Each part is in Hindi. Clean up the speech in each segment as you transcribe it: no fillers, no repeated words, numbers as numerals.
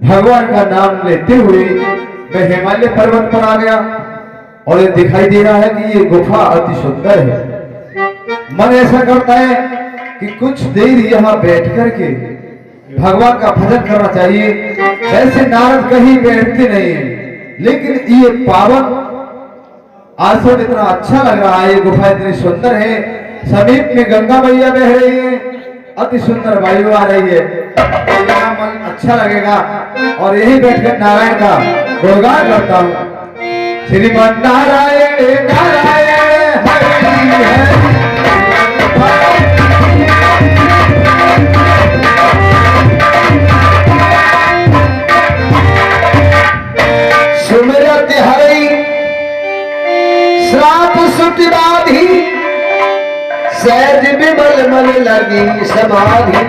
भगवान का नाम लेते हुए मैं हिमालय पर्वत पर आ गया और ये दिखाई दे रहा है कि ये गुफा अति सुंदर है। मन ऐसा करता है कि कुछ देर यहाँ बैठ करके भगवान का भजन करना चाहिए। वैसे नारद कहीं बैठते नहीं है, लेकिन ये पावन आसन इतना अच्छा लग रहा है, ये गुफा इतनी सुंदर है। समीप में गंगा मैया बह रही है, अति सुंदर वायु आ रही है, मेरा मन अच्छा लगेगा और यही बैठकर नारायण का गुणगान करता हूँ। श्रीमन नारायण नारायण हरि हरि सुमिरत हरि श्राप सुति बाधी सहज विमल मन लगी समाधि।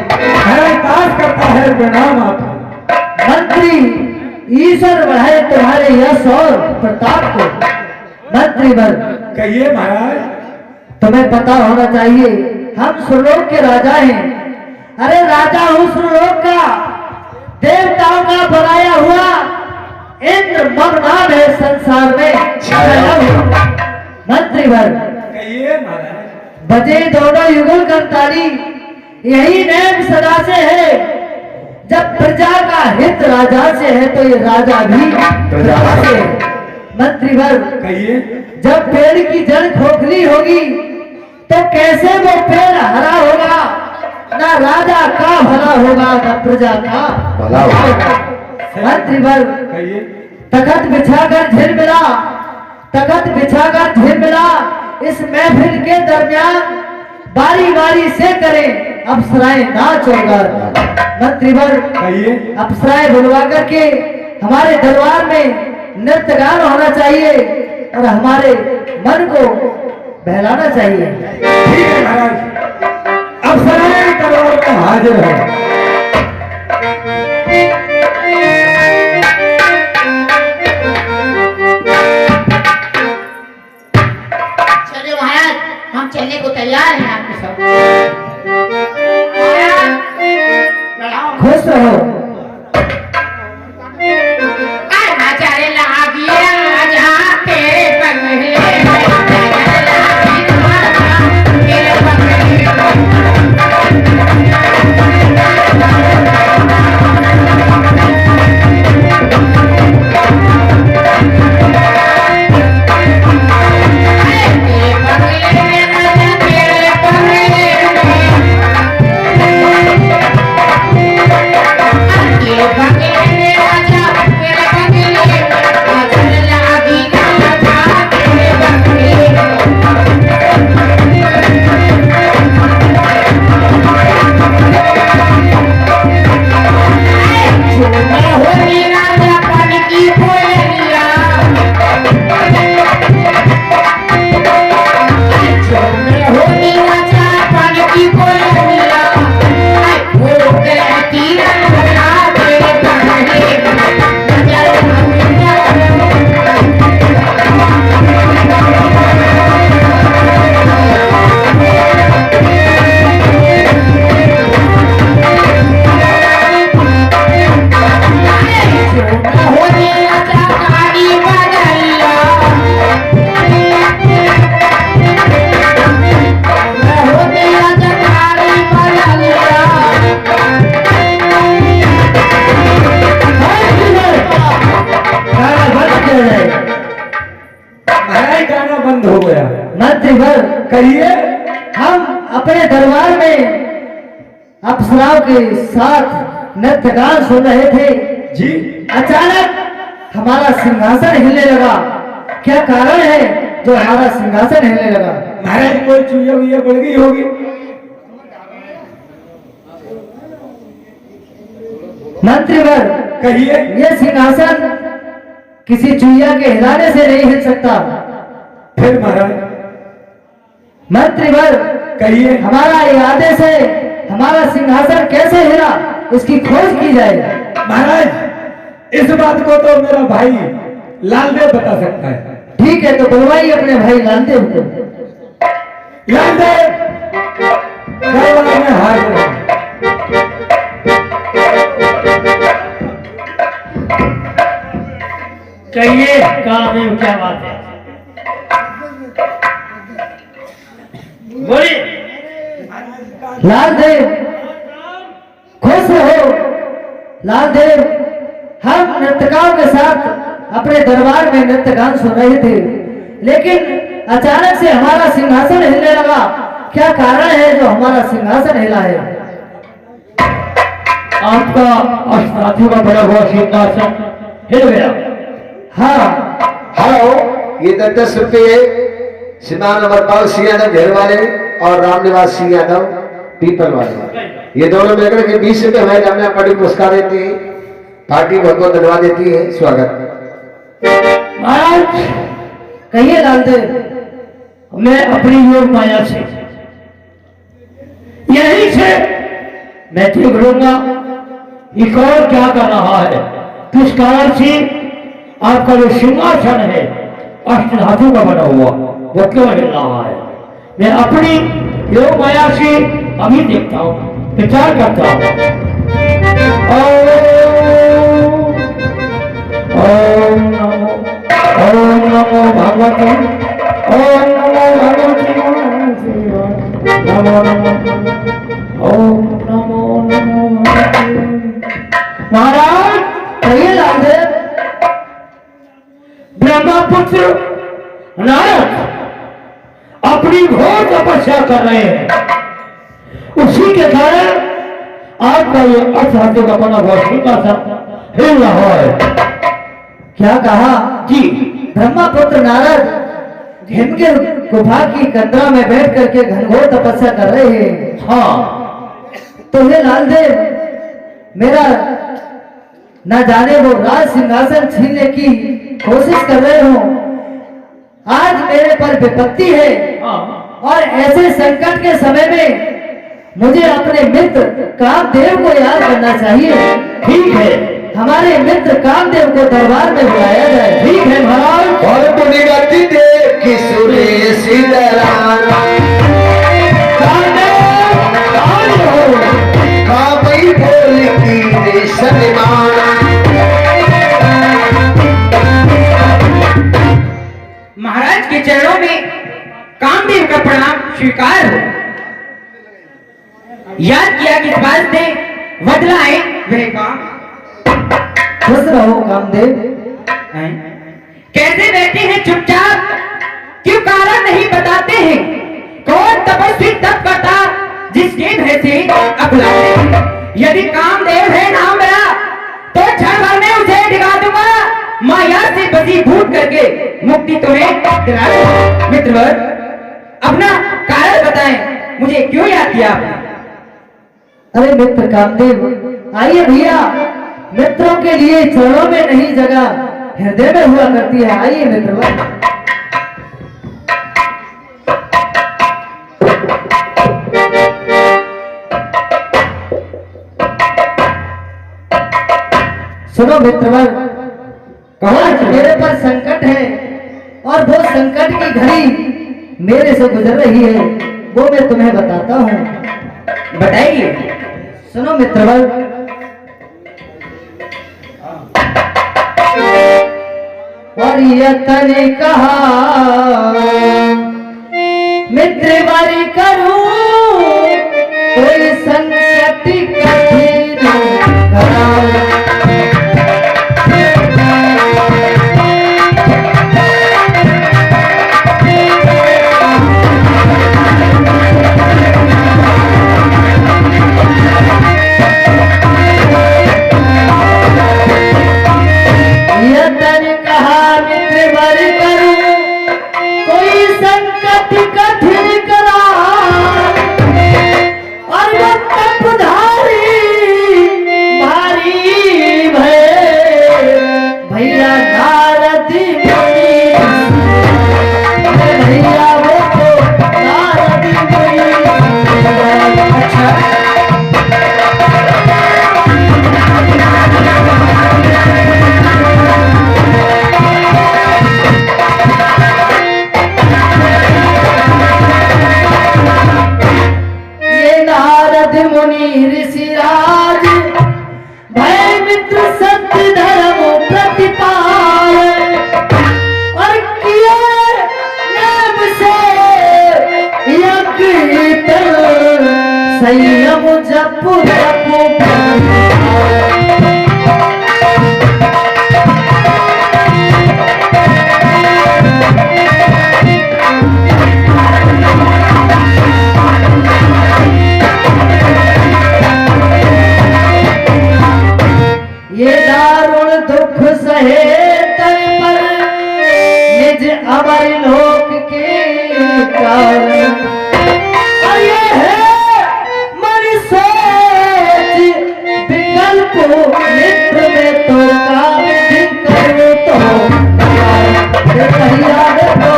दास करता है प्रणाम आप मंत्री। ईश्वर बढ़ाए तुम्हारे यश और प्रताप को। मंत्री वर कहिए महाराज। तुम्हें पता होना चाहिए हम सुरलोक के राजा हैं। अरे राजा हूँ सुरलोक का, देवताओं का बनाया हुआ इंद्र मगनाभ है संसार में छाया हुआ। मंत्री वर कहिए महाराज। बजे दोनों युगल कर ताली, यही नेम सदा से है। जब प्रजा का हित राजा से है तो ये राजा भी प्रजा से। मंत्री वर कहिए। जब पेड़ की जड़ खोखली होगी तो कैसे वो पेड़ हरा होगा। ना राजा का भला होगा ना प्रजा का भला होगा। मंत्री वर कहिए। तखत बिछाकर झिलमिला, तखत बिछाकर झिलमिला इस महफिल के दरमियान बारी बारी से करें अप्सराएं नाच होगा। मंत्रीवर कहिए। अप्सराएं बुलवा करके हमारे दरबार में नृत्य गान होना चाहिए और हमारे मन को बहलाना चाहिए। ठीक है महाराज, अप्सराएं दरबार में हाजिर है। हम चलने को तैयार हैं आपके सब। खुश रहो। नजर लागी राजा तेरे बंगले, तेरे बंगले। मंत्रीवर कहिए। हम अपने दरबार में अप्सराओं के साथ नृत्य गान सुन रहे थे जी। अचानक हमारा सिंहासन हिलने लगा। क्या कारण है जो हमारा सिंहासन हिलने लगा? महाराज कोई चुईया वुईया बढ़ गई होगी। मंत्रीवर कहिए। ये सिंहासन किसी चुईया के हिलाने से नहीं हिल सकता। फिर महाराज। मंत्रीवर कहिए। हमारा ये आदेश है, हमारा सिंहासन कैसे हिला इसकी खोज की जाए। महाराज इस बात को तो मेरा भाई लालदेव बता सकता है। ठीक है तो बुलवाइए अपने भाई लालदेव को। लालदेव दरबार में हाजिर है। कहिए कामदेव क्या बात है? बोलिए। लालदेव खुश रहो। लालदेव हम नर्तकों के साथ अपने दरबार में नृत्य गान सुन रहे थे, लेकिन अचानक से हमारा सिंहासन हिलने लगा। क्या कारण है जो हमारा सिंहासन हिला है? आपका अष्टनाथियों का बड़ा हुआ सिंहासन हिल गया। हाँ, हेलो, ये 10 रुपये श्रीमान अमरपाल सिंह यादव घेर वाले और रामनिवास सिंह यादव पीपल वाले, ये दोनों मिलकर के 20 रुपये हमारे रामनिया पार्टी पुरस्कार देती है। पार्टी बहुत बहुत धन्यवाद देती है। स्वागत। महाराज कहिए लालदेव। मैं अपनी योग माया से यहीं से मैं देख लूंगा ये कौन क्या कर रहा है, किस कारण से आपका जो सिंहासन है अष्टधातु का बना हुआ वो क्यों हिल रहा है। मैं अपनी योग माया से अभी देखता हूँ, विचार करता हूँ। ओम नमो भगवते, ओम नमो भगवते नमो नमो, ओम नमो नमो भगवते। महाराज कहिए लालदेव। ब्रह्मपुत्र नारद अपनी घोर तपस्या कर रहे हैं, उसी के कारण आपका ये अष्टधातु का बना हुआ सिंहासन हिल रहा है। क्या कहा? जी, ब्रह्मपुत्र नारद हिम के गुफा की कंदरा में बैठ करके घनघोर तपस्या कर रहे हैं। हाँ। तो हे लालदेव, मेरा न जाने वो राज सिंहासन छीनने की कोशिश कर रहे हो। आज मेरे पर विपत्ति है हाँ। और ऐसे संकट के समय में मुझे अपने मित्र कामदेव को याद करना चाहिए। ठीक है, हमारे मित्र कामदेव को दरबार में बुलाया जाए। ठीक है महाराज। और बुढ़ी गति देख की सुरेश डराना, काबई बोल की रे शर्माना। महाराज के चरणों में कामदेव का प्रणाम स्वीकार हो। याद किया किस बात से बदला है वह काम। खुश रहो कामदेव। कैसे बैठे हैं चुपचाप, क्यों कारण नहीं बताते हैं? कौन तपस्वी तत्परता जिसके भय से अकुलाते हैं? यदि कामदेव है नाम मेरा तो क्षण भर में उसे दिखा दूंगा, माया से बसीभूत करके मुक्ति तुम्हें दिला दूंगा। मित्रवर, अपना कारण बताएं, मुझे क्यों याद किया आपने? अरे मित्र कामदेव, आइए भैया। मित्रों के लिए चरणों में नहीं जगह हृदय में हुआ करती है। आइए मित्रवर। सुनो मित्रवर, आज मेरे पर संकट है और वो संकट की घड़ी मेरे से गुजर रही है, वो मैं तुम्हें बताता हूँ। बताइए। सुनो मित्रवर, और यतन कहा मित्र बारी करूं, कोई संकट कठिन कराऊं। यतन कहा मित्र बारी करूं, कोई संकट कठिन कराऊं। संयम जपू जपू ये दारुण दुख सहे तन पर निज अमर लोक के कारण और ये है मन सोच विकल्प मित्र में तो काम करो तो कहिया तो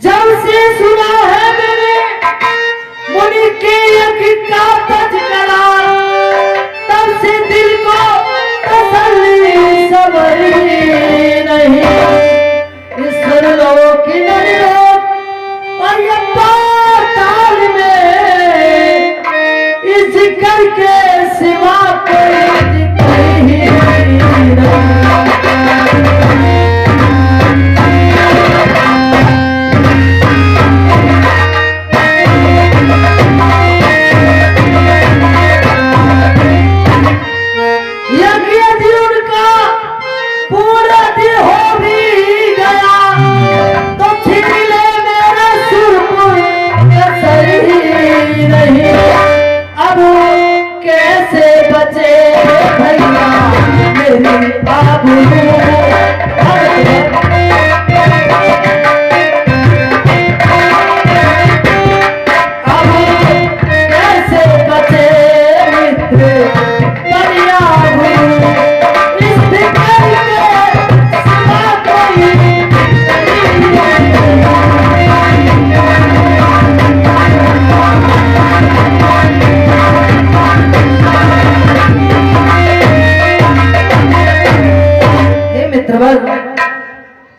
जब से सुना है मैंने मुनि के यज्ञ का तज़किरा, तब से दिल को तसल्ली सवरी नहीं। इस लोक नरलोक और ये पाताल में इस जिक्र के सिवा कोई जिक्र ही नहीं।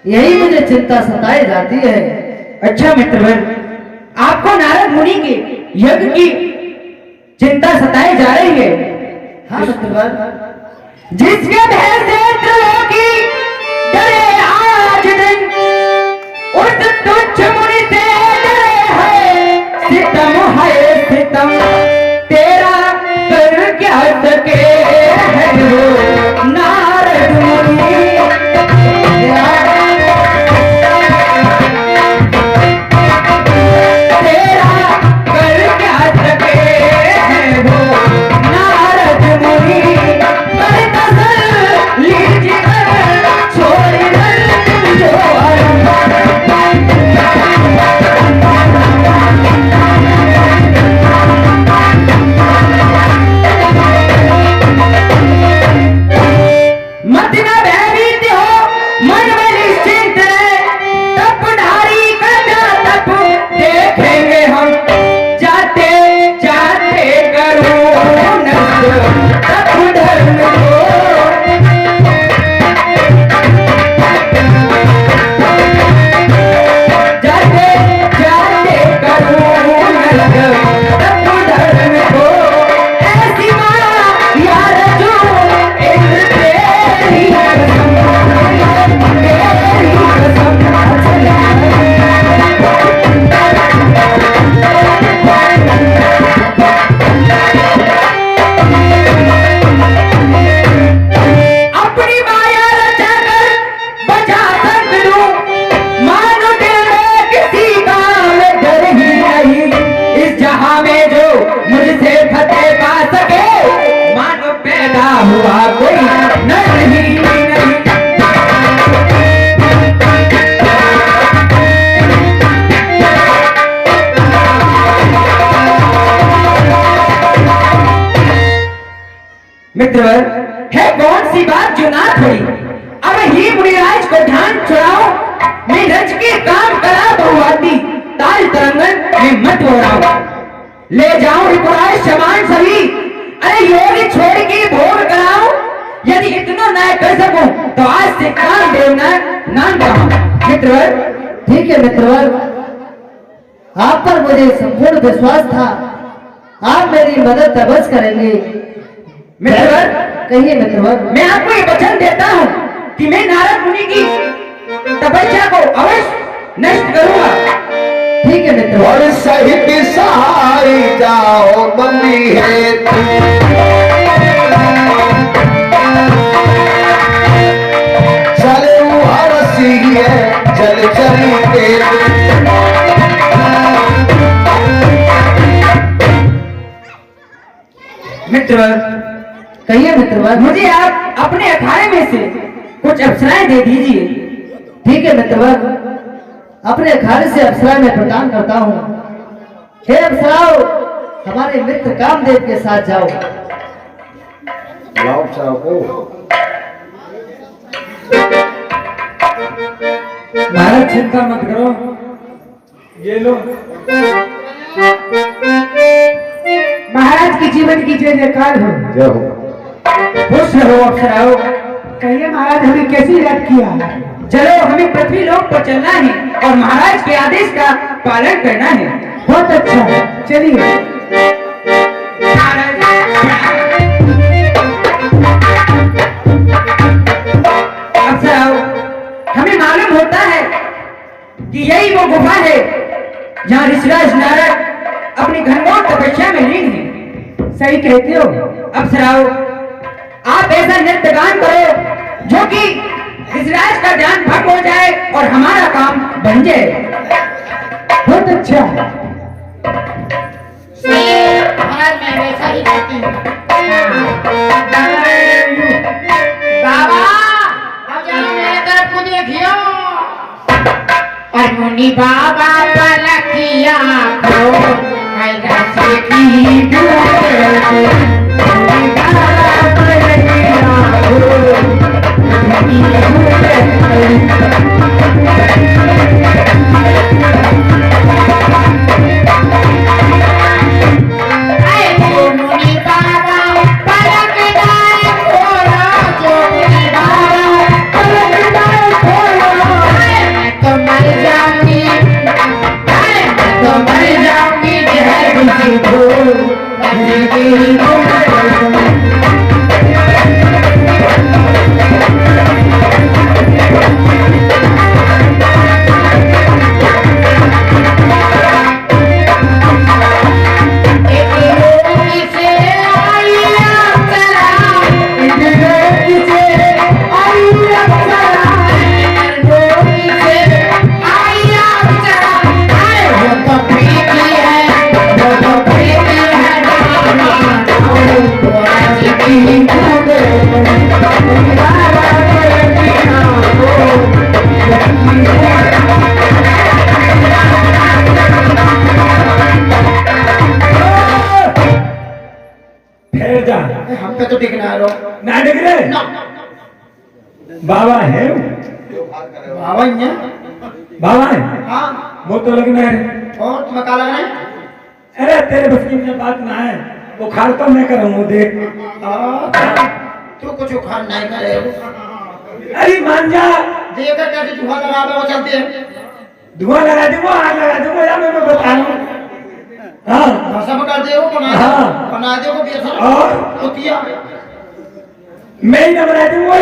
यही मुझे चिंता सताई जाती है। अच्छा मित्रवर, आपको नारद मुनि के यज्ञ की चिंता सताई जा रही है। हाँ मित्रवर, जिसके भय से त्रिलोकी डरे आज दिन, उस तुच्छ मुनि से डरे है सितम है सितम। तेरा कर क्या सके है वो नारद मुनि। मित्रवर, है कौन सी बात जो ना थी। अब ही मुनिराज को ध्यान छुड़ाओ, मैं रच के काम करा बहुआती ताल तरंगन में मत हो रहा। ले जाऊं रिपुराज समान सभी, अरे योगी छोड़ के भोग कराओ। यदि इतना न कर सकूं तो आज से काम देवना नाम कहा। मित्रवर, ठीक है मित्रवर, आप पर मुझे संपूर्ण विश्वास था। आप मेरी मदद अवश्य करेंगे। मित्रवर, कहिए मित्रवर। मैं आपको ये वचन देता हूँ कि मैं नारद मुनि की तपस्या को अवश्य नष्ट करूंगा। ठीक है मित्रवर। और सही सहाय जाओ मम्मी है चले हरसी है चल चली के मित्रवर, कहिए मित्रवर। मुझे आप अपने अखाड़े में से कुछ अप्सराएं दे दीजिए। ठीक है मित्रवर, अपने अखाड़े से अप्सरा में प्रदान करता हूँ। हे अप्सराओ, हमारे मित्र कामदेव के साथ जाओ। लाओ चाहो को महाराज चिंता मत करो, ये लो। महाराज की जीवन की जय जयकार हो। जय हो। खुश रहो अप्सराओ। कहिए महाराज, हमें कैसे याद किया? चलो, हमें पृथ्वी लोक पर चलना है और महाराज के आदेश का पालन करना है। बहुत अच्छा, चलिए। अप्सराओ, हमें मालूम होता है कि यही वो गुफा है जहाँ ऋषिराज नारद अपनी घनघोर तपस्या में लीन है। सही कहते हो। अप्सराओ, आप ऐसा नृत्य गान करो जो कि ऋषिराज का ध्यान भंग हो जाए और हमारा काम बन जाए। बहुत अच्छा। महाराज मैं वैसा ही करती हूँ। बाबा अब जरा मेरे तरफ को देखियो। और मुनि बाबा पलकिया को कैसे की मुनि बाबा पलकिया मुनि बाबा पलक दाए खोलो जो मुनि बाबा पलक दाए खोलो। मैं तो मर जाऊंगी, मैं तो मर जाऊंगी जहर किसी को ठहर जा। हम पे तो टिकना रो ना डिग रहे बाबा है, बाबा यहाँ बाबा है हाँ वो तो लगना है। और तुम्हें क्या लगना है? अरे तेरे बस की में बात ना है, वो खाड़ तो मैं करूँ देख। तू कुछ उखाड़ नहीं करे। अरे मान जा, देखा कैसे धुआं लगा वो चलते हैं। धुआं लगा दूंगा, आग लगा दूंगा, या मैं बता रहा हूँ। हाँ भाषा में कर दे वो बना दे वो बेसन और तो किया मैं ही बना दूंगा।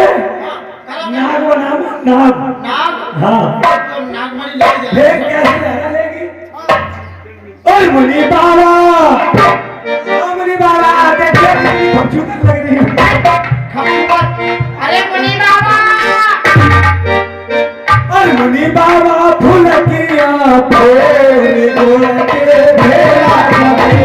नाग वो नाम नाग। नाग हाँ तो नागमणि ले जाए। देख कैसे लहरा लेगी। ओए मुनि बाबा, ओ मुनि बाबा, देख हम छूटने लग रही है। अरे मुनि बाबा, और मुनि बाबा फूल किया फूल फूल के भेला जाए।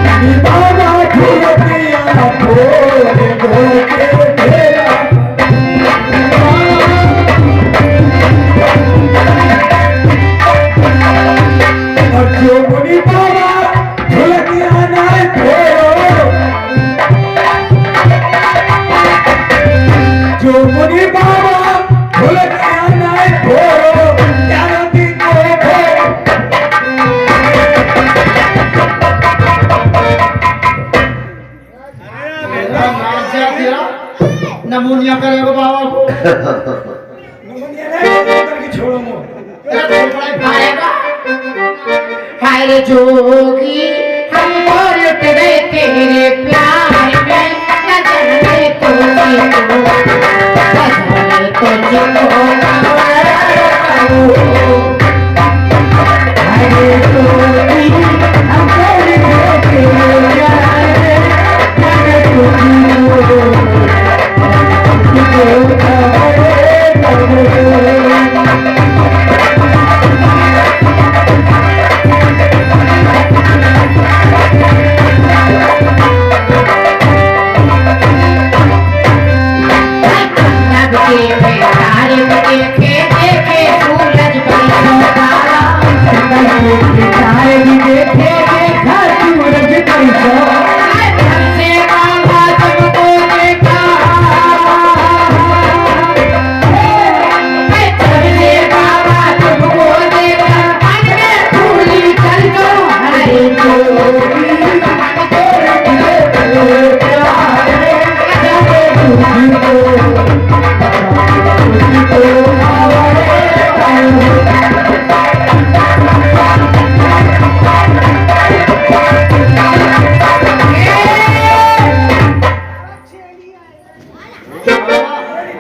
मुनि बाबा फूल किया फूल फूल हाय रे जोगी हमको लुट गए तेरे प्यार में न जाने तुझको हाय रे जोगी हमको लुट गए तेरे प्यार में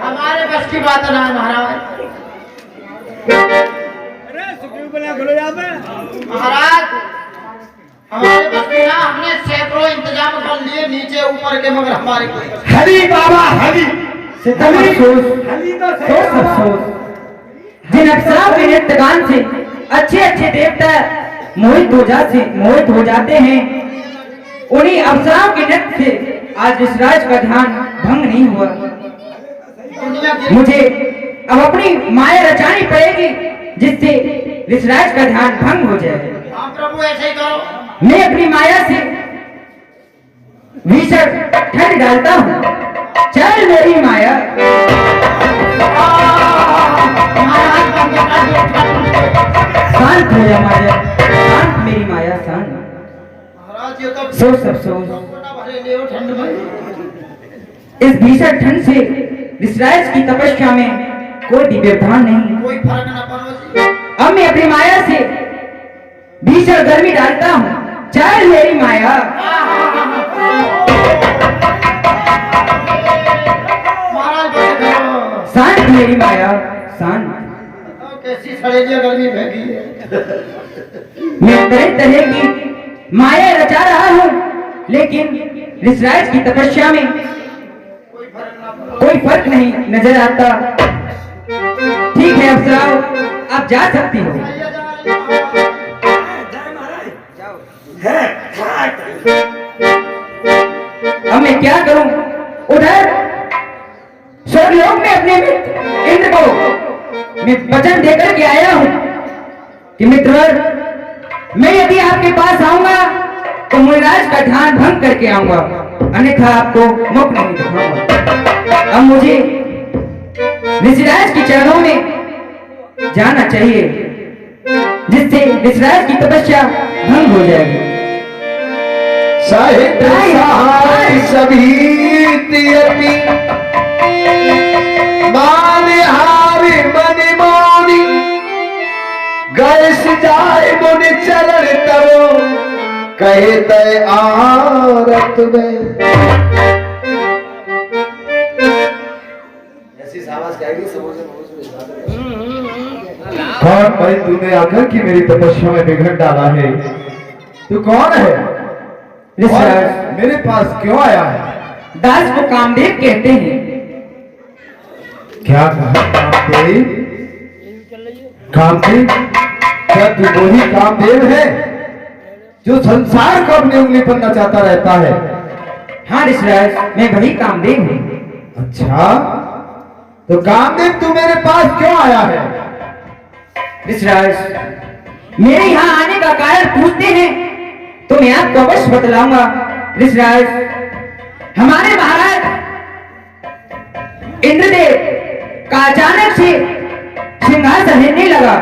हमारे बस की बात ना है महाराज। महाराज हमारे बस की ना, हमने सैकड़ों इंतजाम कर लिए नीचे ऊपर के, मगर हमारे कोई हरी बाबा हरी अफसोस जिन अप्सराओं के नृत्य गान से अच्छे अच्छे देवता मोहित हो जाते हैं, उन्हीं अप्सराओं के नृत्य से आज ऋषराज का ध्यान भंग नहीं हुआ। मुझे अब अपनी माया रचानी पड़ेगी जिससे ऋषराज का ध्यान भंग हो जाए। हाँ प्रभु ऐसे ही करो। मैं अपनी माया से भीषण ठंड डालता हूँ, चल मेरी माया। शांत हो जा माया, शांत मेरी माया शांत। महाराज ये तो सोच सब सोच, भरे ले ठंड में। इस भीषण ठंड से ऋषराज की तपस्या में कोई भी व्यवधान नहीं। कोई फर्क ना पड़ो जी। अब मैं अपनी माया से भीषण गर्मी डालता हूँ, चल मेरी माया। महाराज बस करो। शांत मेरी माया शांत। कैसी सड़ेली गर्मी फेंकी है। मैं तरह तरह की माया रचा रहा हूँ, लेकिन ऋषराज की तपस्या में कोई फर्क नहीं नजर आता। ठीक है अप्सराओ, आप जा सकती हो। अब मैं क्या करूं? उधर स्वर्गलोक में अपने मित्र इंद्र को मैं वचन देकर के आया हूं कि मित्रवर, मैं यदि आपके पास आऊंगा तो मुनिराज का ध्यान भंग करके आऊंगा, अन्यथा आपको मुक्त नहीं दिखाऊंगा। अब मुझे ऋषिराज के चरणों में जाना चाहिए, जिससे ऋषिराज की तपस्या भंग हो जाएगी। साहित्य सहाय सभी तियति माने हारे मनि मौनी गैस जाए मुनि चरण तरो कहे तय आरत में। ऐसी सावास कहेगी कौन भाई तूने आकर के मेरी तपस्या में विघ्न डाला है? तू कौन है? और मेरे पास क्यों आया है? दास को कामदेव कहते हैं। क्या कहा कामदेव? कामदेव? क्या तू वही कामदेव है जो संसार को अपनी उंगली पर नचाता रहता है? हाँ ऋषिराज, मैं वही कामदेव हूँ। अच्छा, तो कामदेव तू मेरे पास क्यों आया है? ऋषिराज, मेरे यहाँ आने का कारण पूछते हैं तो मैं आपको अवश्य बतलाऊंगा। ऋषिराज, हमारे महाराज इंद्रदेव का अचानक से सिंहासन हिलने लगा।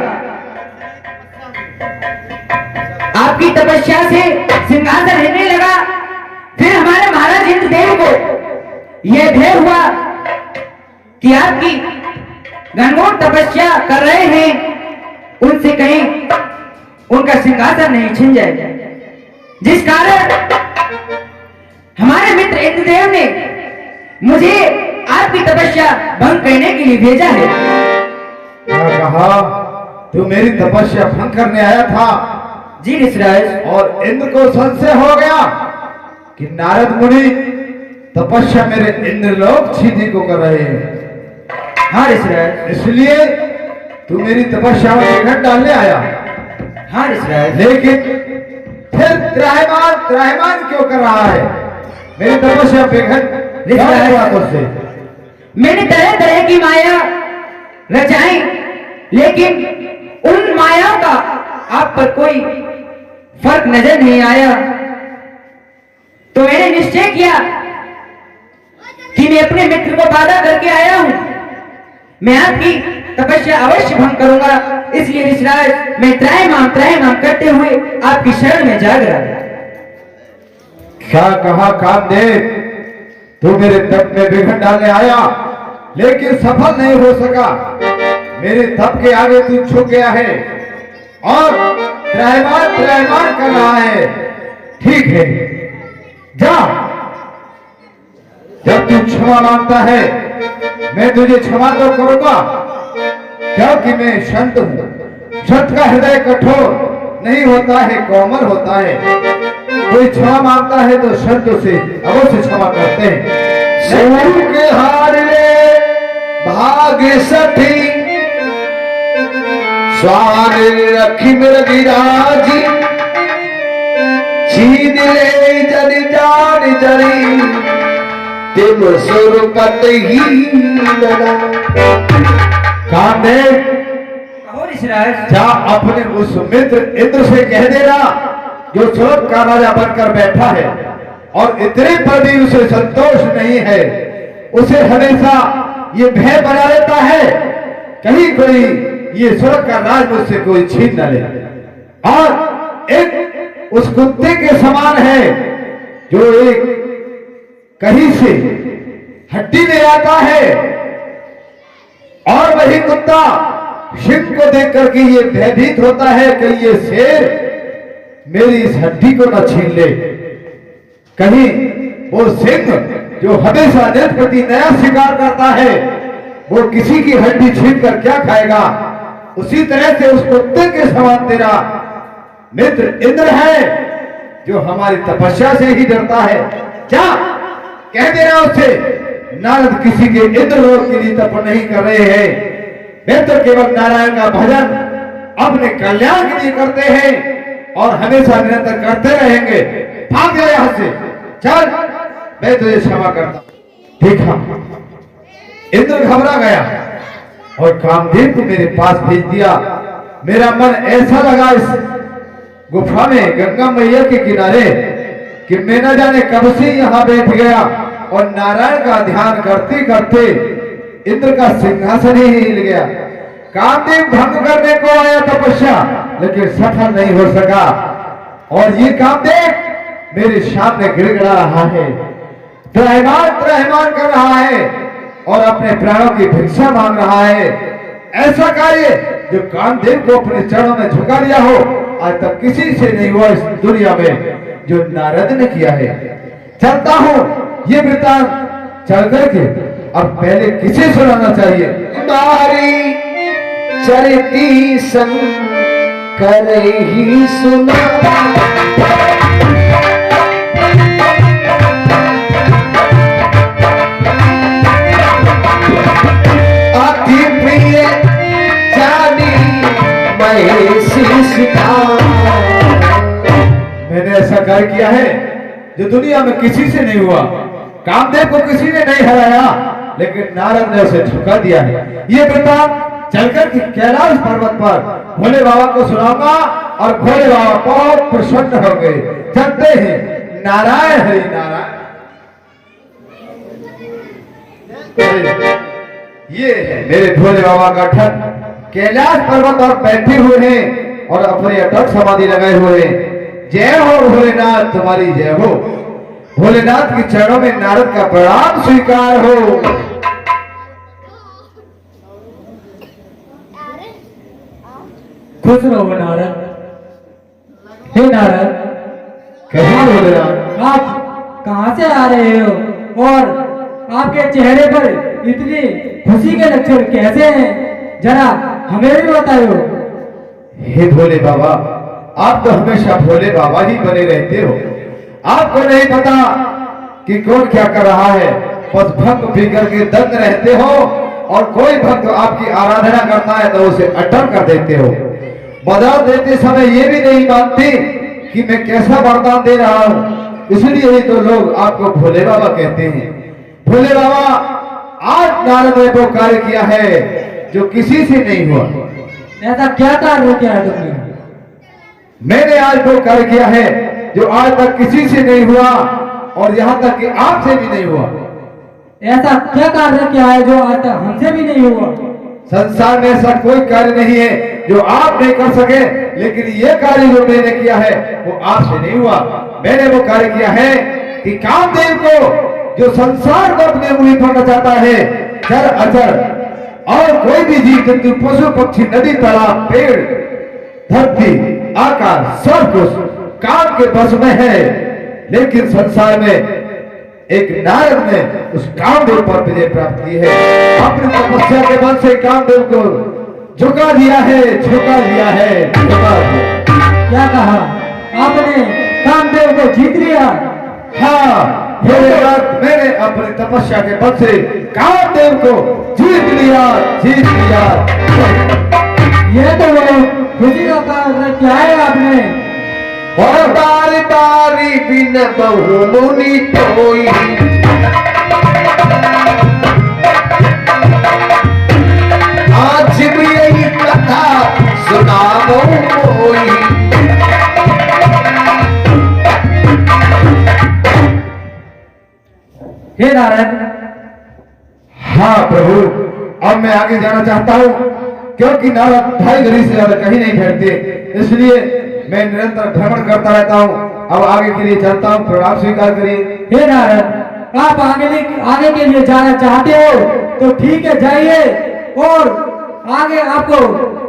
आपकी तपस्या से सिंहासन हिलने लगा। फिर हमारे महाराज इंद्रदेव को यह भय हुआ कि आपकी घनघोर तपस्या कर रहे हैं, उनसे कहीं उनका सिंहासन नहीं छिन जाए, जिस कारण हमारे मित्र इंद्रदेव ने मुझे आपकी तपस्या भंग करने के लिए भेजा है। क्या कहा? तू मेरी तपस्या भंग करने आया था? जी ऋषिराज। और इंद्र को संशय हो गया कि नारद मुनि तपस्या मेरे इंद्रलोक छीने को कर रहे हैं। हाँ ऋषिराज। इसलिए तू मेरी तपस्या में विघ्न डालने आया। हाँ ऋषिराज। लेकिन फिर त्राहिमाम क्यों कर रहा है? मेरी तपस्या विघ्न से मैंने तरह तरह की माया रचाई, लेकिन उन माया का आप पर कोई फर्क नजर नहीं आया, तो मैंने निश्चय किया कि मैं अपने मित्र को वादा करके आया हूं, मैं आपकी तपस्या अवश्य भंग करूंगा। इसलिए ऋषिराज, मैं त्राहिमाम करते हुए आपकी शरण में जाग रहा। क्या कहा कामदेव? तू मेरे तप में विघ्न डालने आया, लेकिन सफल नहीं हो सका। मेरे तप के आगे तू झुक गया है और त्राहिमाम कर रहा है। ठीक है, जा। जब तू क्षमा मांगता है, मैं तुझे क्षमा तो करूंगा, क्योंकि मैं संत हूं। संत का हृदय कठोर नहीं होता है, कोमल होता है। कोई क्षमा मांगता है तो संत से अवश्य क्षमा करते हैं। सूर के हार ले भाग्य सठी, स्वान रखी मृगिराजी, छीन ले जन जान जरी, तिम स्वरूपत ही लड़ा। कामदेव, कहो ऋषिराज। जा अपने उस मित्र इंद्र से कह देना, जो स्वर्ग का राजा बनकर बैठा है और इतने पर भी उसे संतोष नहीं है। उसे हमेशा ये भय बना रहता है, कहीं कोई ये स्वर्ग का राज मुझसे कोई छीन न ले। और एक उस कुत्ते के समान है, जो एक कहीं से हड्डी ले आता है, और वही कुत्ता सिंह को देख करके ये भयभीत होता है कि ये शेर मेरी इस हड्डी को न छीन ले। कहीं वो सिंह जो हमेशा प्रति नया शिकार करता है, वो किसी की हड्डी छीन कर क्या खाएगा। उसी तरह से उस कुत्ते के समान तेरा मित्र इंद्र है, जो हमारी तपस्या से ही डरता है। क्या कह देना उससे, नारद किसी के इंद्रलोक के लिए तप नहीं कर रहे हैं, वे तो केवल नारायण का भजन अपने कल्याण के लिए करते हैं और हमेशा निरंतर करते रहेंगे। भाग जा यहां से, चल, मैं तुझे क्षमा करता। देखा, इंद्र घबरा गया और कामदेव को मेरे पास भेज दिया। मेरा मन ऐसा लगा इस गुफा में गंगा मैया के किनारे कि मैं न जाने कब से यहाँ बैठ गया और नारायण का ध्यान करते करते इंद्र का सिंहासन ही हिल गया। कामदेव भंग करने को आया तपस्या, लेकिन सफल नहीं हो सका। और ये कामदेव मेरे सामने गिड़गिड़ा रहा है, त्राहिमाम कर रहा है और अपने प्राणों की भिक्षा मांग रहा है। ऐसा कार्य जो कामदेव को अपने चरणों में झुका दिया हो, आज तक किसी से नहीं हुआ इस दुनिया में, जो नारद ने किया है। चलता हूं, ये वृतांत चल करके अब पहले किसे सुनाना चाहिए? तुम्हारी चरिती संग कर ही सुना, अति प्रिय जानी महेशी। मैंने ऐसा कार्य किया है जो दुनिया में किसी से नहीं हुआ। कामदेव को किसी ने नहीं हराया, लेकिन नारद ने उसे झुका दिया है। ये वृतांत चलकर के कैलाश पर्वत पर भोले बाबा को सुनाऊंगा और भोले बाबा बहुत प्रसन्न हो गए। चलते हैं, नारायण हरि नारायण। ये है मेरे भोले बाबा का ठन, कैलाश पर्वत पर बैठे हुए हैं और अपने अटक समाधि लगाए हुए हैं। जय हो भोलेनाथ, तुम्हारी जय हो। भोलेनाथ के चरणों में नारद का प्रणाम स्वीकार हो। खुश रहो नारद। हे नारद, कैसे बोले राम? आप कहाँ से आ रहे हो और आपके चेहरे पर इतनी खुशी के लक्षण कैसे हैं, जरा हमें भी बताओ। हे भोले बाबा, आप तो हमेशा भोले बाबा ही बने रहते हो। आपको नहीं पता कि कौन क्या कर रहा है, बस भक्त पी करके दंग रहते हो, और कोई भक्त आपकी आराधना करता है तो उसे अटल कर देते हो। वरदान देते समय ये भी नहीं मानते कि मैं कैसा वरदान दे रहा हूँ, इसलिए ही तो लोग आपको भोले बाबा कहते हैं। भोले बाबा, आज नारद ने वो कार्य किया है जो किसी से नहीं हुआ। ऐसा क्या कार्य किया है तुमने? मैंने आज वो कार्य किया है जो आज तक किसी से नहीं हुआ, और यहाँ तक कि आपसे भी नहीं हुआ। ऐसा क्या कार्य किया है जो आज तक हमसे भी नहीं हुआ? संसार में ऐसा कोई कार्य नहीं है जो आप नहीं कर सके, लेकिन ये कार्य जो मैंने किया है वो आपसे नहीं हुआ। मैंने वो कार्य किया है कि कामदेव को, जो संसार को अपने उंगली पर नचाता है, चर अचर और कोई भी जीव जंतु, पशु पक्षी, नदी, तालाब, पेड़, धरती, आकाश, सब कुछ काम के बस में है, लेकिन संसार में एक नारद ने उस कामदेव पर विजय प्राप्त की है। अपनी तपस्या के बल से कामदेव को झुका दिया है, झुका दिया है, झुका दिया। क्या कहा आपने? कामदेव को जीत लिया? हाँ, मैंने अपनी तपस्या के बल से कामदेव को जीत लिया, जीत लिया। ये तो वो खुशी का कार्य क्या है आपने? और बारी बारी बिन बहु मुनि कोई, आज भी यही कथा सुनाओ कोई। हे नारायण, हाँ प्रभु, अब मैं आगे जाना चाहता हूँ, क्योंकि नारद ढाई घड़ी से ज्यादा कहीं नहीं ठहरते, इसलिए मैं निरंतर भ्रमण करता रहता हूँ। अब आगे के लिए चलता हूँ, प्रणाम स्वीकार करिए। हे नारद, आप आगे के लिए जाना चाहते हो तो ठीक है, जाइए, और आगे आपको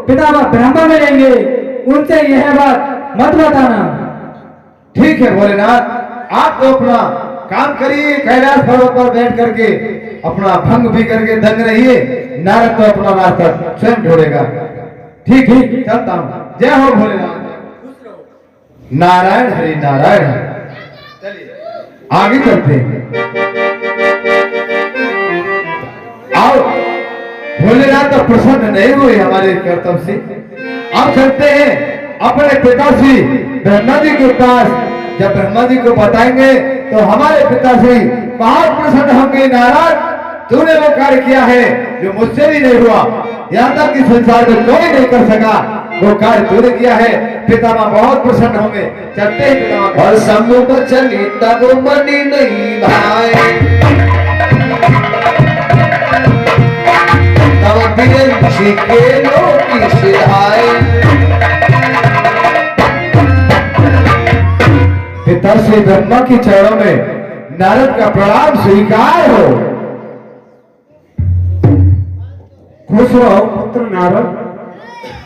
पितामह ब्रह्मा मिलेंगे, उनसे यह बात मत बताना। ठीक है भोलेनाथ, आप तो अपना काम करिए, कैलाश पर्वत पर बैठ करके अपना भंग पी करके दंग रहिए, नारद तो अपना रास्ता स्वयं ढूंढेगा। ठीक ठीक, चलता हूँ। जय हो भोलेनाथ। नारायण हरि नारायण हरि। चलिए आगे चलते हैं। आओ, भोलेनाथ तो प्रसन्न नहीं हुए हमारे कर्तव्य से। अब चलते हैं अपने पिताश्री ब्रह्मा जी के पास। जब ब्रह्मा जी को बताएंगे तो हमारे पिताश्री बहुत प्रसन्न होंगे। नारायण, तूने वो कार्य किया है जो मुझसे भी नहीं हुआ, यहाँ तक कि संसार में कोई नहीं कर सका, वो कार्य तूने किया है। पितामह बहुत प्रसन्न होंगे। चलते हैं पितामह। और समूह बचनी तब मनी नहीं भाई, तब बिरंची के लोग सिधाए। पिता श्री ब्रह्मा के चरणों में नारद का प्रणाम स्वीकार हो। खुश रहो पुत्र नारद,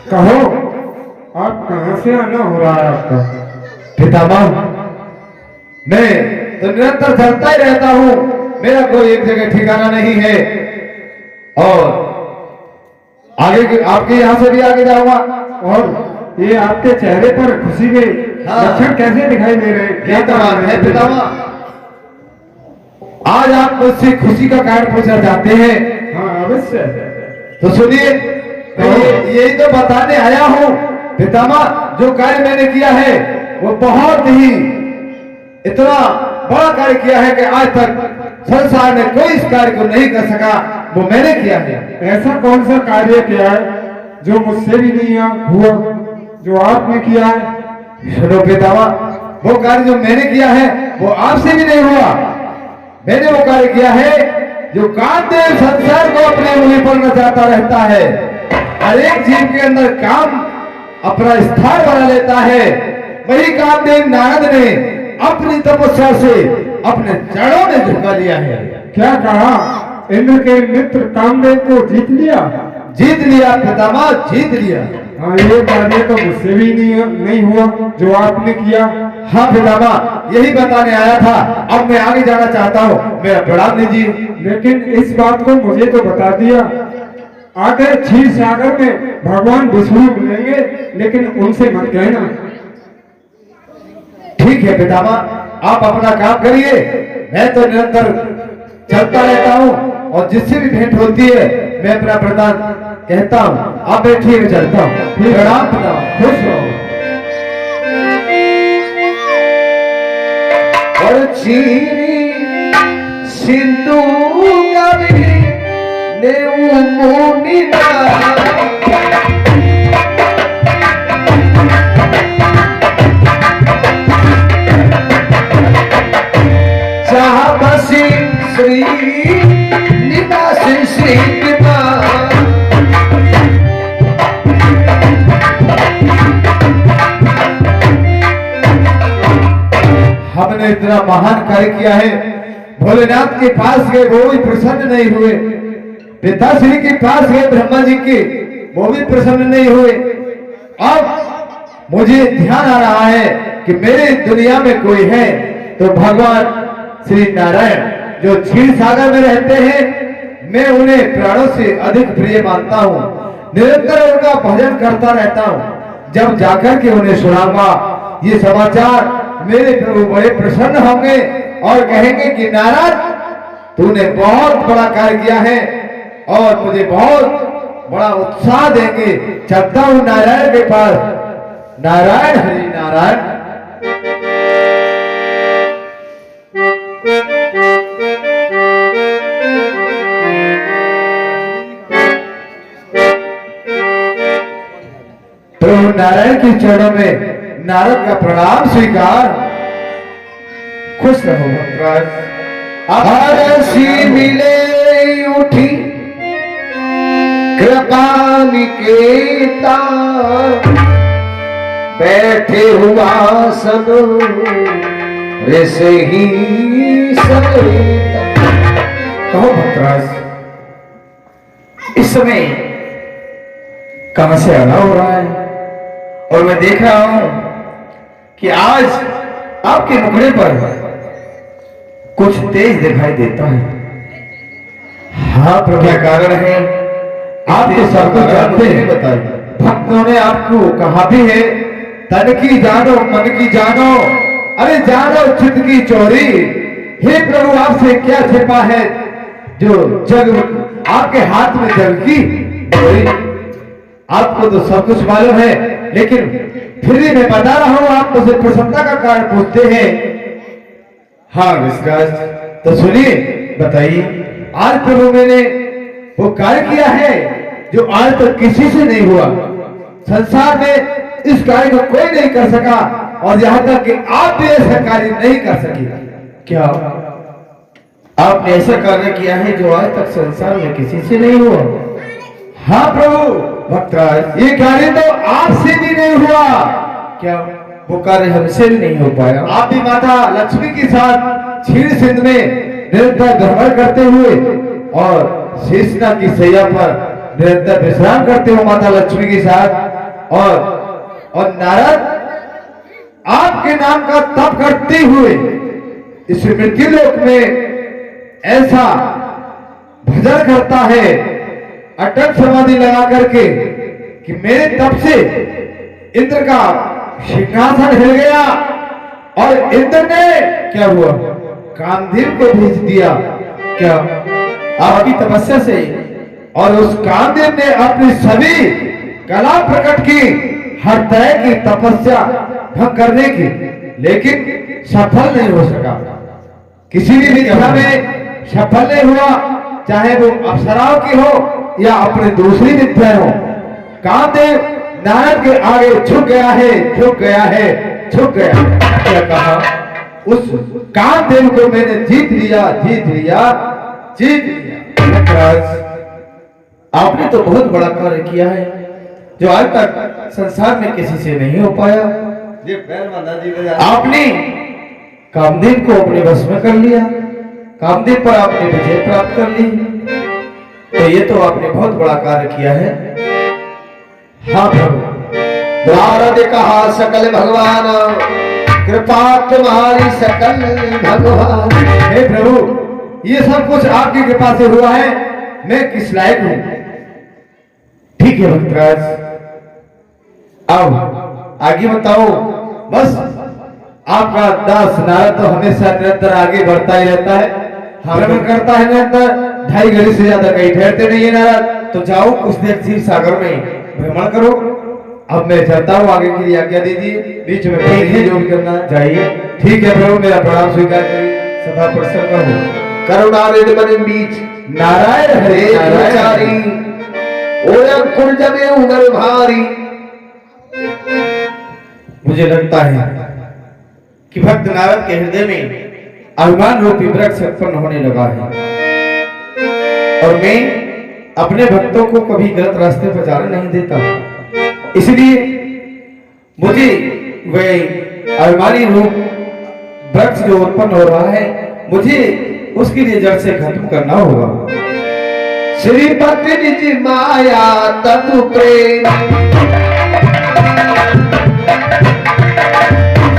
कहो आप कहां से आना हो रहा है आपका? पितामह, मैं तो निरंतर चलता ही रहता हूँ, मेरा कोई एक जगह ठिकाना नहीं है, और आगे आपके यहाँ से भी आगे जाऊंगा। और ये आपके चेहरे पर खुशी के लक्षण कैसे दिखाई दे रहे हैं? क्या बात है पितामह, आज आप मुझसे खुशी का कारण पूछना चाहते हैं? हाँ अवश्य। तो सुनिए, यही तो बताने आया हूँ पितामह। जो कार्य मैंने किया है वो बहुत ही इतना बड़ा कार्य किया है कि आज तक संसार ने कोई इस कार्य को नहीं कर सका, वो मैंने किया है। ऐसा कौन सा कार्य किया है जो मुझसे भी नहीं हुआ, जो आपने किया है? सुनो पितामह, वो कार्य जो मैंने किया है वो आपसे भी नहीं हुआ। मैंने वो कार्य किया है जो कामदेव संसार को अपने उंगली पर नचाता रहता है। हर एक जीव के अंदर काम अपना स्थान बना लेता है। वही कामदेव नारद ने अपनी तपस्या से अपने चरणों में झुका लिया है। क्या कहा? इंद्र के मित्र कामदेव को जीत लिया? जीत लिया पितामह, जीत लिया। हाँ, ये कार्य तो मुझसे भी नहीं हुआ जो आपने किया। हाँ पितामा, यही बताने आया था। अब मैं आगे जाना चाहता हूँ, मेरा प्रणाम लीजिए। लेकिन इस बात को मुझे तो बता दिया। आगे क्षीर सागर में भगवान विष्णु मिलेंगे, लेकिन उनसे मत कहना। ठीक है पितामा, आप अपना काम करिए, मैं तो निरंतर चलता रहता हूँ और जिससे भी भेंट होती है मैं अपना प्रदान कहता हूँ। आप बैठिए, मैं चलता हूँ। प्रणाम पितामा, खुश रहो। और चीरी सिंधु गवी ने मुनिना जहाँ बसी श्री निवास श्री हमने इतना महान कार्य किया है, भोलेनाथ के पास गए वो भी प्रसन्न नहीं हुए, पिताश्री के पास गए ब्रह्मा जी के वो भी प्रसन्न नहीं हुए। अब मुझे ध्यान आ रहा है कि मेरे दुनिया में कोई है तो भगवान श्री नारायण जो क्षीर सागर में रहते हैं, मैं उन्हें प्राणों से अधिक प्रिय मानता हूँ। निरंतर उनका भजन करता रहता हूँ। जब जाकर के उन्हें सुनाऊंगा ये समाचार, मेरे प्रभु बड़े प्रसन्न होंगे और कहेंगे कि नारायण तूने बहुत बड़ा कार्य किया है और मुझे बहुत बड़ा उत्साह देंगे। चलता हूँ नारायण के पास। नारायण हरि नारायण। प्रभु नारायण के चरणों में नारद का प्रणाम स्वीकार। खुश रहो भक्तराज। हरसी मिले उठी कृपा निकेता बैठे हुआ सन ऋषि ही सरिता। कहो भक्तराज, इस समय कहां से आना हो रहा है और मैं देख रहा हूं कि आज आपके मुखड़े पर कुछ तेज दिखाई देता है। हाँ प्रभु, क्या कारण है? आप तो सब कुछ जानते हैं, बताइए। भक्तों ने आपको कहा भी है, तन की जानो मन की जानो, अरे जानो चित्त की चोरी। हे प्रभु, आपसे क्या छिपा है जो जग आपके हाथ में जग की चोरी? आपको तो सब कुछ मालूम है, लेकिन फिर भी मैं बता रहा हूं। आप मुझसे प्रसन्नता का कारण पूछते हैं। हाँ विश्वास, तो सुनिए, बताइए। आज प्रभु मैंने वो कार्य किया है जो आज तक किसी से नहीं हुआ। संसार में इस कार्य को कोई नहीं कर सका और यहां तक कि आप भी ऐसा कार्य नहीं कर सके। क्या आपने ऐसा कार्य किया है जो आज तक संसार में किसी से नहीं हुआ? हाँ प्रभु भक्तराज, ये कार्य तो आपसे भी नहीं हुआ। क्या वो कार्य हमसे भी नहीं हो पाया? आप भी माता लक्ष्मी के साथ क्षीर सिंध में निरंतर भ्रमण करते हुए और शेषनाग की सैया पर निरंतर विश्राम करते हो माता लक्ष्मी के साथ, और नारद आपके नाम का तप करते हुए इस मृत्यु लोक में ऐसा भजन करता है अटल समाधि लगा करके कि मेरे तप से इंद्र का सिंहासन हिल गया और इंद्र ने क्या हुआ, कामदेव को भेज दिया। क्या आपकी तपस्या से? और उस कामदेव ने अपनी सभी कला प्रकट की, हर तरह की तपस्या भंग करने की, लेकिन सफल नहीं हो सका। किसी भी विद्या में सफल नहीं हुआ, चाहे वो अप्सराओं की हो या अपने दूसरी विद्या हो। कामदेव नारद के आगे झुक गया है, झुक गया है, झुक गया। क्या कहा? उस कामदेव को मैंने जीत लिया, जीत लिया, जीत लिया। आपने तो बहुत बड़ा कार्य किया है जो आज तक संसार में किसी से नहीं हो पाया। आपने कामदेव को अपने वश में कर लिया, कामदेव पर आपने विजय प्राप्त कर ली, तो ये तो आपने बहुत बड़ा कार्य किया है। हाँ प्रभु, नारद कहा सकल भगवान कृपा तुम्हारी सकल भगवान। हे प्रभु, ये सब कुछ आपकी कृपा से हुआ है, मैं किस लायक हूं? ठीक है भक्तराज, अब आगे बताओ। बस आपका दास नारद तो हमेशा निरंतर आगे बढ़ता ही रहता है, भ्रमण करता है निरंतर, 2.5 घड़ी से ज्यादा कहीं ठहरते नहीं है नारद। तो जाओ कुछ देर क्षीर सागर में भ्रमण करो। अब मैं चलता हूँ, आगे की आज्ञा दीजिए, बीच में जो भी करना चाहिए। ठीक है प्रभु, मेरा प्रणाम स्वीकार करिए, सदा प्रसन्न हो। करुणानिधि मन बीच नारायण हरे नारायण ओया कुंज में उगर भारी। मुझे लगता है कि भक्त नारद के हृदय में अभिमान रूपी वृक्ष उत्पन्न होने लगा है, और मैं अपने भक्तों को कभी गलत रास्ते पर जाने नहीं देता। इसलिए मुझे वह अभिमानी रूप वृक्ष जो उत्पन्न हो रहा है, मुझे उसके लिए जड़ से खत्म करना होगा। श्रीपति निज माया ततु प्रेम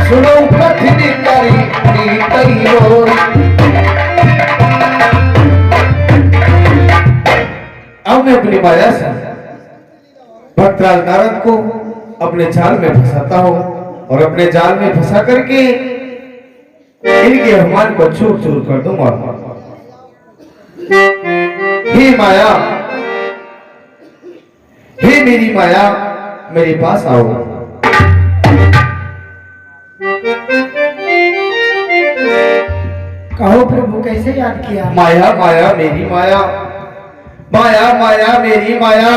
सुनो कठिन करी नीतैयो। अब मैं अपनी माया से भक्तराज नारद को अपने जाल में फंसाता हूं, और अपने जाल में फंसा करके इनके अभिमान को चूर चूर कर दूंगा। हे माया, हे मेरी माया, मेरे पास आओ। कहो प्रभु, कैसे याद किया? माया माया मेरी माया, माया माया मेरी माया,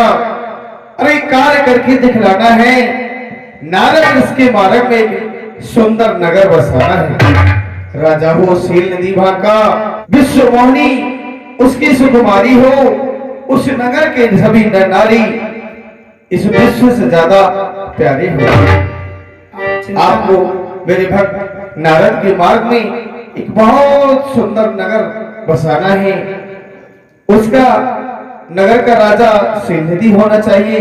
अरे कार्य करके दिखलाना है। नारद इसके मार्ग में एक सुंदर नगर बसाना है। राजा हो शील निधि का, विश्व मोहिनी उसकी सुकुमारी हो, उस नगर के सभी नर नारी इस विश्व से ज्यादा प्यारे हो। आपको मेरे भक्त नारद के मार्ग में एक बहुत सुंदर नगर बसाना है। उसका नगर का राजा शीलनिधि होना चाहिए,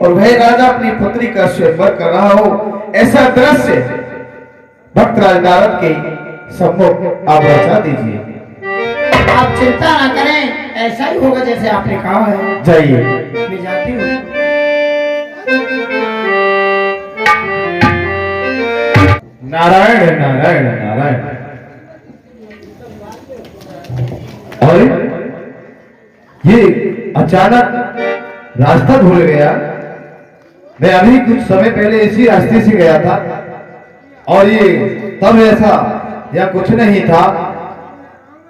और वह राजा अपनी पुत्री का स्वयंवर कर रहा हो, ऐसा दृश्य भक्तराज नारद के सम्मुख आप रचा दीजिए। आप चिंता ना करें, ऐसा ही होगा जैसे आपने कहा है। जाइए। मैं जाती हूँ। नारायण नारायण नारायण। और ये अचानक रास्ता भूल गया। मैं अभी कुछ समय पहले इसी रास्ते से गया था, और ये तब ऐसा या कुछ नहीं था।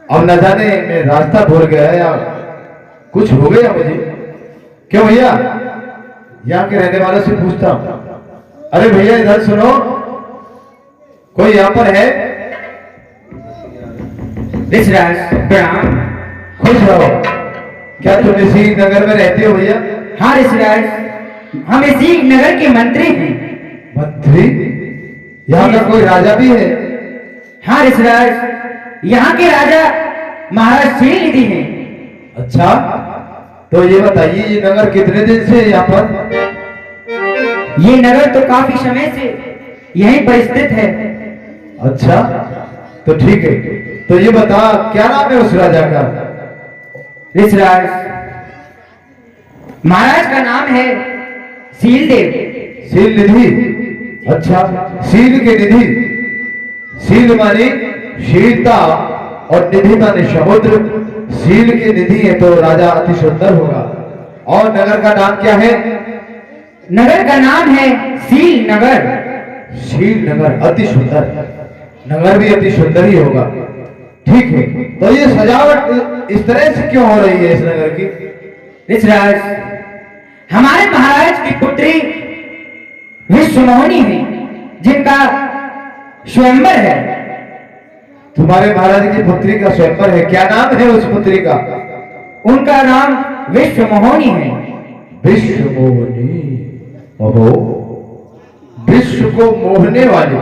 अब न जाने मैं रास्ता भूल गया या कुछ हो गया मुझे। क्यों भैया, यहाँ के रहने वालों से पूछता हूं। अरे भैया इधर सुनो, कोई यहाँ पर है? प्रणाम। खुश रहो। क्या तुम इसी नगर में रहते हो भैया? हाँ ऋषिराज, हम इसी नगर के मंत्री हैं। मंत्री? यहाँ का कोई राजा भी है? हाँ ऋषिराज, यहाँ के राजा महाराज शीलनिधि हैं। अच्छा, तो ये बताइए ये नगर कितने दिन से यहाँ पर? ये नगर तो काफी समय से यहीं पर स्थित है। अच्छा, तो ठीक है। तो ये बता, क्या नाम है उस राजा का? ऋषिराज, महाराज का नाम है शीलदेव। शील निधि? अच्छा, शील के निधि। शील माने शीलता, और निधि माने समुद्र। शील की निधि है तो राजा अति सुंदर होगा। और नगर का नाम क्या है? नगर का नाम है शील नगर। शील नगर, अति सुंदर। नगर भी अति सुंदर ही होगा। ठीक है, तो ये सजावट इस तरह से क्यों हो रही है इस नगर की? ऋषिराज, हमारे महाराज की पुत्री विश्वमोहिनी है, जिनका स्वयंवर है। तुम्हारे महाराज की पुत्री का स्वयंवर है? क्या नाम है उस पुत्री का? उनका नाम विश्वमोहिनी है। विश्वमोहिनी? ओहो, विश्व को मोहने वाली,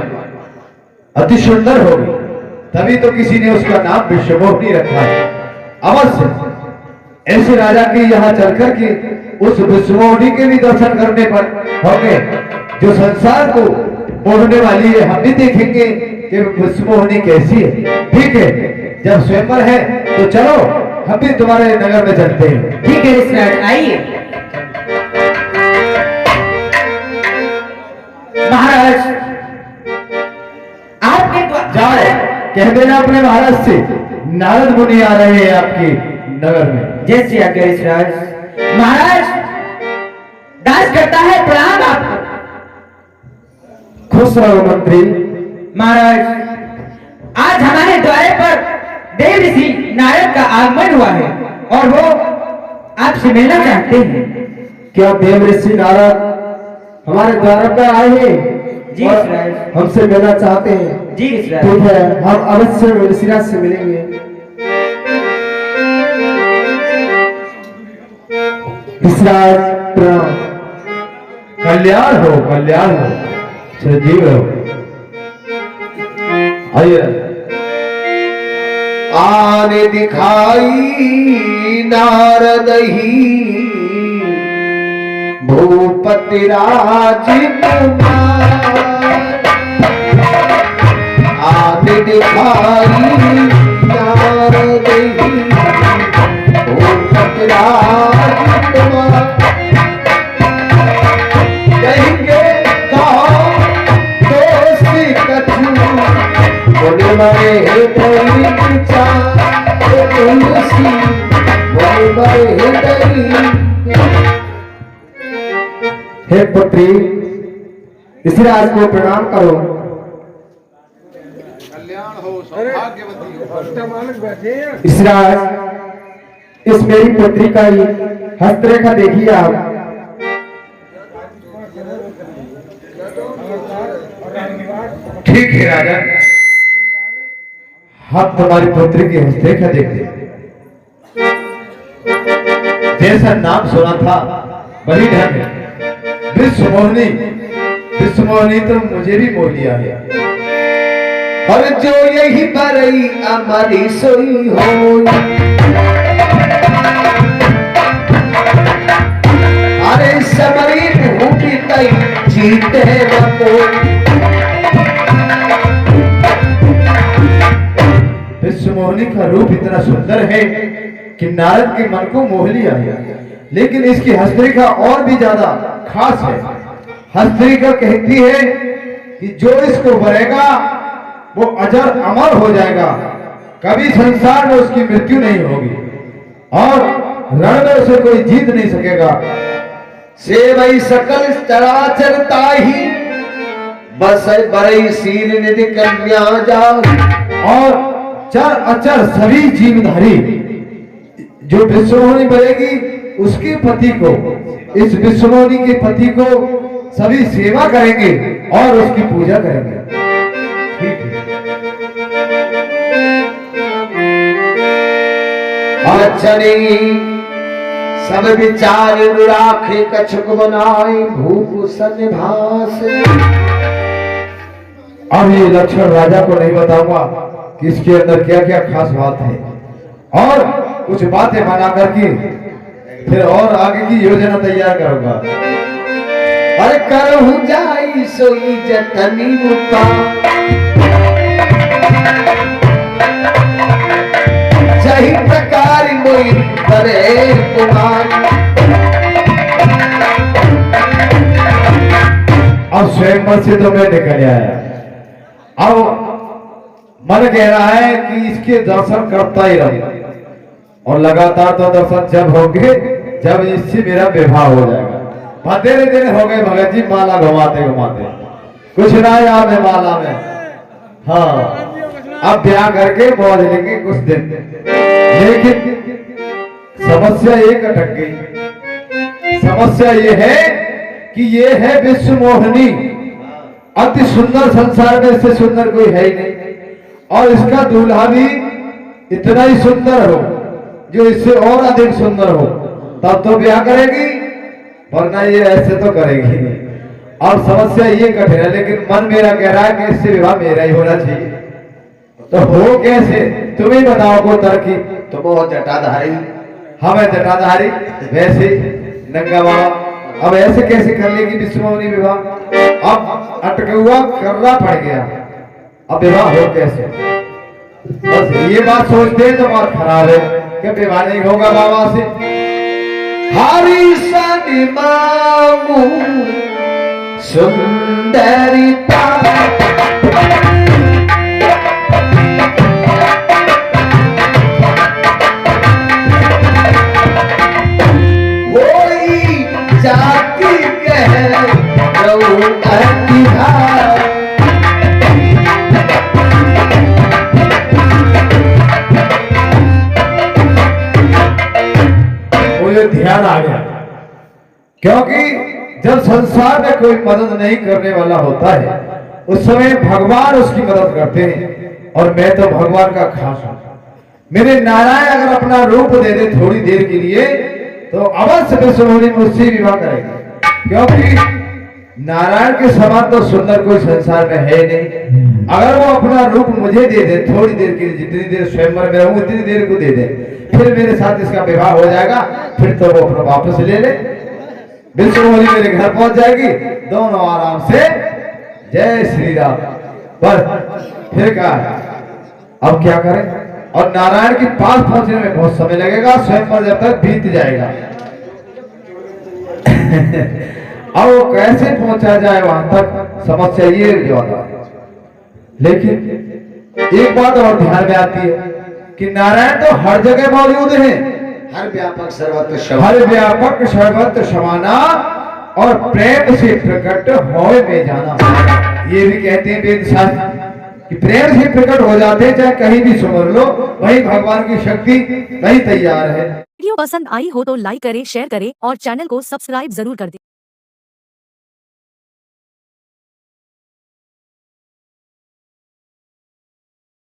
अति सुंदर होगी, तभी तो किसी ने उसका नाम विश्वमोहिनी रखा है। अवश्य ऐसे राजा के यहाँ चल करके उस विश्वमोहिनी के भी दर्शन करने पर होंगे, जो संसार को मोहने वाली है। हम भी देखेंगे कि विश्व मोहनी कैसी है। ठीक है, जब स्वयंवर है तो चलो हम भी तुम्हारे नगर में चलते हैं। ठीक है ऋषिराज, आइए। महाराज आपके जाओ, कह देना अपने महाराज से नारद मुनि आ रहे हैं आपके नगर में। जैसे आज्ञा ऋषिराज। महाराज दास करता है प्रणाम आपको। खुश रहो मंत्री। महाराज आज हमारे द्वार पर देव ऋषि नारद का आगमन हुआ है और वो आपसे मिलना चाहते हैं। क्या देव ऋषि नारद हमारे द्वार पर आए हैं जी और ऋषिराज। हमसे मिलना चाहते हैं? जी ऋषिराज। ठीक है, हम अवश्य ऋषिराज से मिलेंगे। ऋषिराज प्रणाम। कल्याण हो, कल्याण हो, चिरंजीव रहो। आइए। आने दिखाई नारद ही भूपति राज कुमार। आने दिखाई नारद ही भूपति राज कुमार। कहेंगे कहो दोस्ती कछु बोले मरे हृदय विचार तुलसी बोले मरे हृदय। हे पुत्री, ऋषिराज को प्रणाम करो। ऋषिराज, इस मेरी पुत्री का ही हस्तरेखा देखिए आप। ठीक है राजा, हम तुम्हारी पुत्री की हस्तरेखा देखते हैं। जैसा नाम सुना था वही ढंग है। विश्व मोहिनी, विश्व मोहिनी तो मुझे भी मोह लिया है। और जो यही बरई अमरी सोई हो। अरे समरी भूखी तई जीते न कोई। विश्व मोहिनी का रूप इतना सुंदर है कि नारद के मन को मोह लिया है। लेकिन इसकी हस्तरेखा और भी ज्यादा खास है। हस्तरेखा कहती है कि जो इसको बरेगा वो अजर अमर हो जाएगा, कभी संसार में उसकी मृत्यु नहीं होगी और रण में उसे कोई जीत नहीं सकेगा। से वही सकल चराचर ताही बस बरई सील निधि कन्या जा। और चर अचर सभी जीवधारी जो विश्वमोहिनी बनेगी उसके पति को, इस विश्वमोहिनी के पति को सभी सेवा करेंगे और उसकी पूजा करेंगे। ठीक है। अच्छी सब विचार राखे कछुक बनाए भूभूषण भास। अब ये लक्षण राजा को नहीं बताऊंगा कि इसके अंदर क्या क्या खास बात है, और कुछ बातें बना करके फिर और आगे की योजना तैयार करूंगा। अरे करहु जाई सोई जतनी रूपा। सही प्रकार मोई करे कुमार। अब स्वयंवर से तो मैं निकल आया, अब मन कह रहा है कि इसके दर्शन करता ही रहूं, और लगातार तो दर्शन जब होंगे जब इससे मेरा विवाह हो जाएगा। बतेरे दिन हो गए भगत जी माला घुमाते घुमाते, कुछ ना याद है माला में। हाँ, अब ब्याह करके मौज लेंगे कुछ दिन। लेकिन समस्या एक अटक गई। समस्या ये है कि ये है विश्व मोहिनी, अति सुंदर, संसार में इससे सुंदर कोई है ही नहीं, और इसका दूल्हा भी इतना ही सुंदर हो जो इससे और अधिक सुंदर हो, तब तो ब्याह करेगी, वरना ये ऐसे तो करेगी नहीं। और समस्या ये कठिन है, लेकिन मन मेरा कह रहा है कि इससे विवाह मेरा ही होना चाहिए। तो हो कैसे, तुम ही बताओ को तरकी। तो बहुत जटाधारी। हाँ मैं जटाधारी, वैसे नंगा बाबा अब ऐसे कैसे कर लेगी विश्वमोहिनी विवाह? अब अटका हुआ करना पड़ गया, अब विवाह हो कैसे? बस ये बात सोचते हैं तो बात खराब है कि विवाह नहीं होगा बाबा से। हरी सन मामू सुंदरिता होई जाती कह रहूं अतिहार। मुझे ध्यान आ गया, क्योंकि जब संसार में कोई मदद नहीं करने वाला होता है उस समय भगवान उसकी मदद करते हैं, और मैं तो भगवान का खास हूं। मेरे नारायण अगर अपना रूप दे दे थोड़ी देर के लिए तो अवश्य विश्वमोहिनी मुझसे विवाह करेगी, क्योंकि नारायण के समान तो सुंदर कोई संसार में है नहीं। अगर वो अपना रूप मुझे दे दे थोड़ी देर के लिए, जितनी देर स्वयंवर में रहूं उतनी देर को दे दे, फिर मेरे साथ इसका विवाह हो जाएगा, फिर तो वो अपना वापस ले ले, विश्वमोहिनी मेरे घर पहुंच जाएगी, दोनों आराम से जय श्री राम। पर फिर कहा अब क्या करें? और नारायण के पास पहुंचने में बहुत समय लगेगा, स्वयंवर जब तक बीत जाएगा। अब वो कैसे पहुंचा जाए वहां तक, समस्या ये ज्यादा है। लेकिन एक बात और ध्यान में आती है कि नारायण तो हर जगह मौजूद हैं, हर व्यापक सर्वत्र हर व्यापक सर्वत्र समाना और प्रेम से प्रकट होए में जाना। ये भी कहते हैं वेद शास्त्र कि प्रेम से प्रकट हो जाते हैं, चाहे कहीं भी सुमर लो, वही भगवान की शक्ति कहीं तैयार है। वीडियो पसंद आई हो तो लाइक करें, शेयर करें और चैनल को सब्सक्राइब जरूर कर दें।